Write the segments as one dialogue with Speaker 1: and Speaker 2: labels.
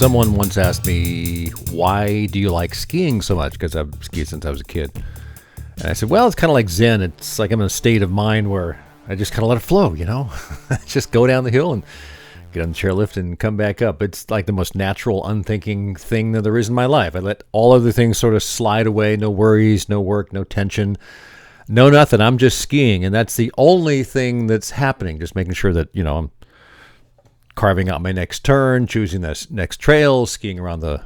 Speaker 1: Someone once asked me, why do you like skiing so much? Because I've skied since I was a kid. And I said, well, it's kind of like Zen. It's like I'm in a state of mind where I just kind of let it flow, you know? Just go down the hill and get on the chairlift and come back up. It's like the most natural, unthinking thing that there is in my life. I let all other things sort of slide away. No worries, no work, no tension, no nothing. I'm just skiing. And that's the only thing that's happening. Just making sure that, you know, I'm carving out my next turn, choosing this next trail, skiing around the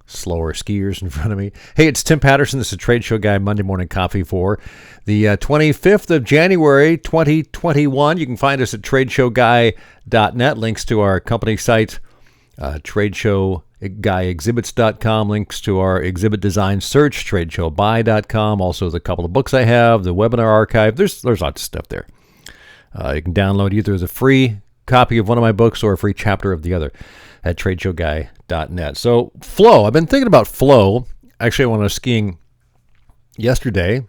Speaker 1: slower skiers in front of me. Hey, it's Tim Patterson. This is Trade Show Guy Monday Morning Coffee for the 25th of January, 2021. You can find us at TradeshowGuy.net. Links to our company site, TradeshowGuyExhibits.com. Links to our exhibit design search, TradeshowBuy.com. Also, the couple of books I have, the webinar archive. There's lots of stuff there. You can download either as a free copy of one of my books or a free chapter of the other at TradeshowGuy.net. So flow. I've been thinking about flow. Actually, when I was skiing yesterday,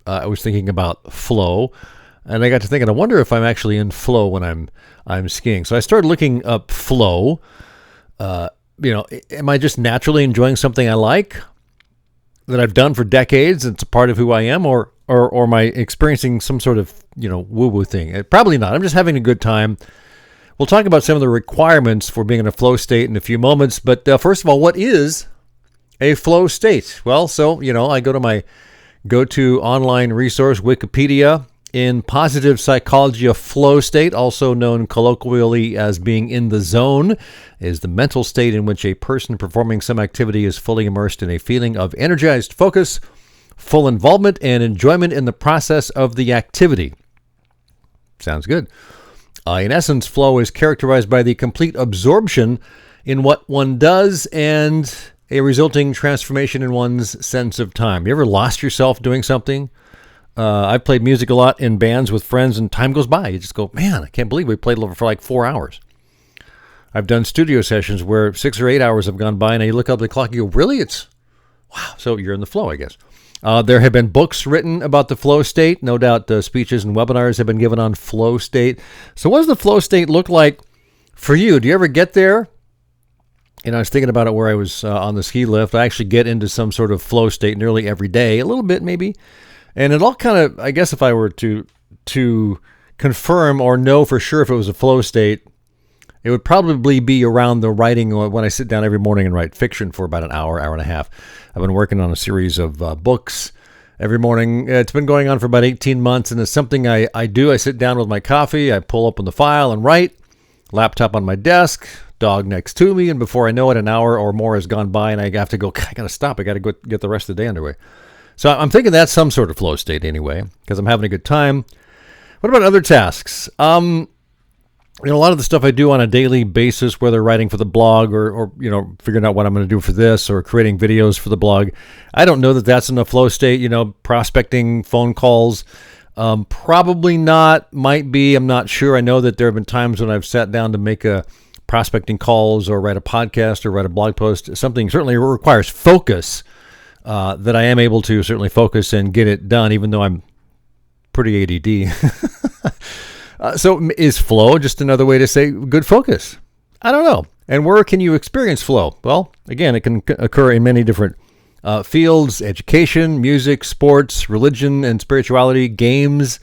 Speaker 1: I was thinking about flow, and I got to thinking, I wonder if I'm actually in flow when I'm skiing. So I started looking up flow. Am I just naturally enjoying something I like that I've done for decades? It's a part of who I am, or am I experiencing some sort of, woo-woo thing? Probably not. I'm just having a good time. We'll talk about some of the requirements for being in a flow state in a few moments. But first of all, what is a flow state? Well, so, I go to my go-to online resource, Wikipedia. In positive psychology, a flow state, also known colloquially as being in the zone, is the mental state in which a person performing some activity is fully immersed in a feeling of energized focus, full involvement, and enjoyment in the process of the activity. Sounds good. In essence, flow is characterized by the complete absorption in what one does and a resulting transformation in one's sense of time. You ever lost yourself doing something? I've played music a lot in bands with friends, and time goes by. You just go, man, I can't believe we played for like 4 hours. I've done studio sessions where 6 or 8 hours have gone by, and you look up at the clock and you go, really? Wow. So you're in the flow, I guess. There have been books written about the flow state. No doubt speeches and webinars have been given on flow state. So what does the flow state look like for you? Do you ever get there? I was thinking about it where I was on the ski lift. I actually get into some sort of flow state nearly every day, a little bit maybe. And it all kind of, I guess if I were to confirm or know for sure if it was a flow state, it would probably be around the writing when I sit down every morning and write fiction for about an hour, hour and a half. I've been working on a series of books every morning. It's been going on for about 18 months, and it's something I do. I sit down with my coffee, I pull open the file and write, laptop on my desk, dog next to me, and before I know it, an hour or more has gone by, and I have to go, I got to stop. I got to go get the rest of the day underway. So I'm thinking that's some sort of flow state anyway, because I'm having a good time. What about other tasks? A lot of the stuff I do on a daily basis, whether writing for the blog or figuring out what I'm going to do for this or creating videos for the blog, I don't know that that's in a flow state. Prospecting, phone calls, probably not, might be, I'm not sure. I know that there have been times when I've sat down to make a prospecting calls or write a podcast or write a blog post. Something certainly requires focus, that I am able to certainly focus and get it done, even though I'm pretty ADD. So is flow just another way to say good focus? I don't know. And where can you experience flow? Well, again, it can occur in many different fields: education, music, sports, religion and spirituality, games,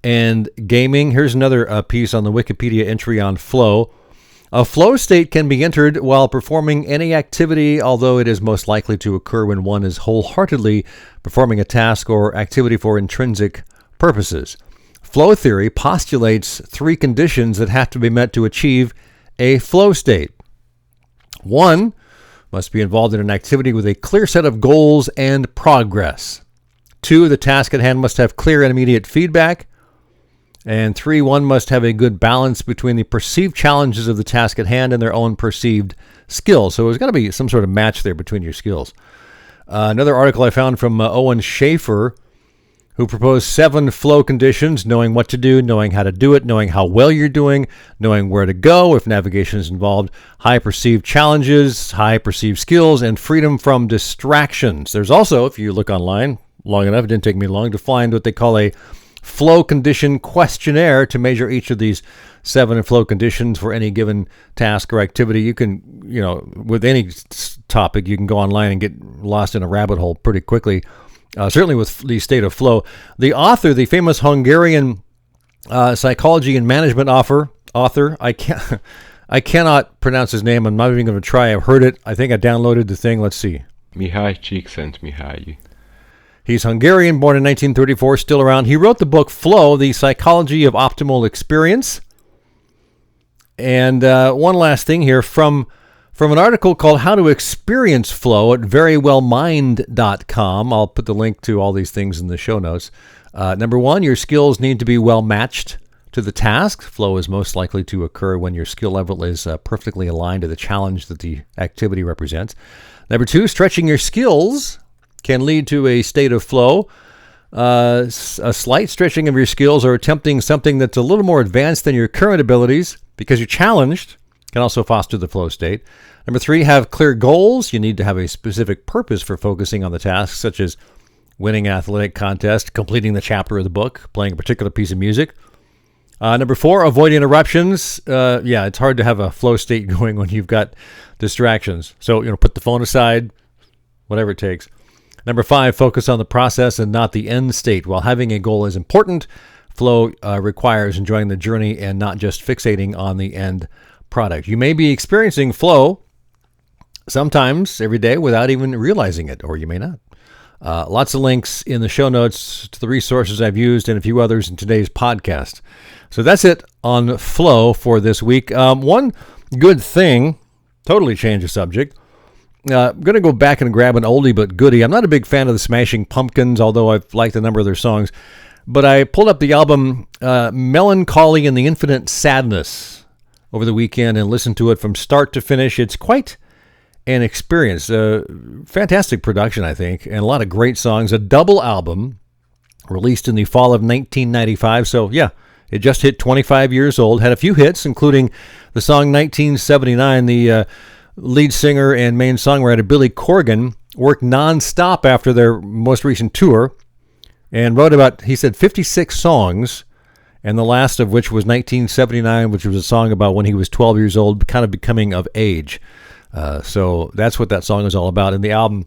Speaker 1: and gaming. Here's another piece on the Wikipedia entry on flow. A flow state can be entered while performing any activity, although it is most likely to occur when one is wholeheartedly performing a task or activity for intrinsic purposes. Flow theory postulates 3 conditions that have to be met to achieve a flow state. 1, must be involved in an activity with a clear set of goals and progress. 2, the task at hand must have clear and immediate feedback. And 3, one must have a good balance between the perceived challenges of the task at hand and their own perceived skills. So there's got to be some sort of match there between your skills. Another article I found from Owen Schaefer, who proposed 7 flow conditions: knowing what to do, knowing how to do it, knowing how well you're doing, knowing where to go if navigation is involved, high perceived challenges, high perceived skills, and freedom from distractions. There's also, if you look online long enough, it didn't take me long to find what they call a flow condition questionnaire to measure each of these 7 flow conditions for any given task or activity. You can, with any topic, you can go online and get lost in a rabbit hole pretty quickly. Certainly with the state of flow. The author, the famous Hungarian psychology and management author, I cannot pronounce his name. I'm not even going to try. I've heard it. I think I downloaded the thing. Let's see.
Speaker 2: Mihály Csikszentmihalyi.
Speaker 1: He's Hungarian, born in 1934, still around. He wrote the book Flow, The Psychology of Optimal Experience. And one last thing here from an article called How to Experience Flow at verywellmind.com. I'll put the link to all these things in the show notes. Number 1, your skills need to be well matched to the task. Flow is most likely to occur when your skill level is perfectly aligned to the challenge that the activity represents. Number 2, stretching your skills can lead to a state of flow. A slight stretching of your skills or attempting something that's a little more advanced than your current abilities because you're challenged can also foster the flow state. Number 3, have clear goals. You need to have a specific purpose for focusing on the task, such as winning an athletic contest, completing the chapter of the book, playing a particular piece of music. Number 4, avoid interruptions. It's hard to have a flow state going when you've got distractions. So, put the phone aside, whatever it takes. Number 5, focus on the process and not the end state. While having a goal is important, flow requires enjoying the journey and not just fixating on the end product. You may be experiencing flow sometimes every day without even realizing it, or you may not. Lots of links in the show notes to the resources I've used and a few others in today's podcast. So that's it on flow for this week. One good thing, totally change the subject. I'm going to go back and grab an oldie but goodie. I'm not a big fan of the Smashing Pumpkins, although I've liked a number of their songs. But I pulled up the album Melancholy and the Infinite Sadness over the weekend and listened to it from start to finish. It's quite an experience. Fantastic production, I think, and a lot of great songs. A double album released in the fall of 1995. So, yeah, it just hit 25 years old. Had a few hits, including the song 1979. The lead singer and main songwriter Billy Corgan worked nonstop after their most recent tour and wrote about, he said, 56 songs, and the last of which was 1979, which was a song about when he was 12 years old, kind of becoming of age. So that's what that song is all about. And the album,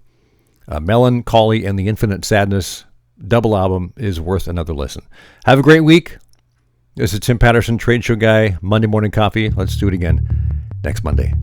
Speaker 1: Melancholy and the Infinite Sadness, double album, is worth another listen. Have a great week. This is Tim Patterson, Trade Show Guy, Monday Morning Coffee. Let's do it again next Monday.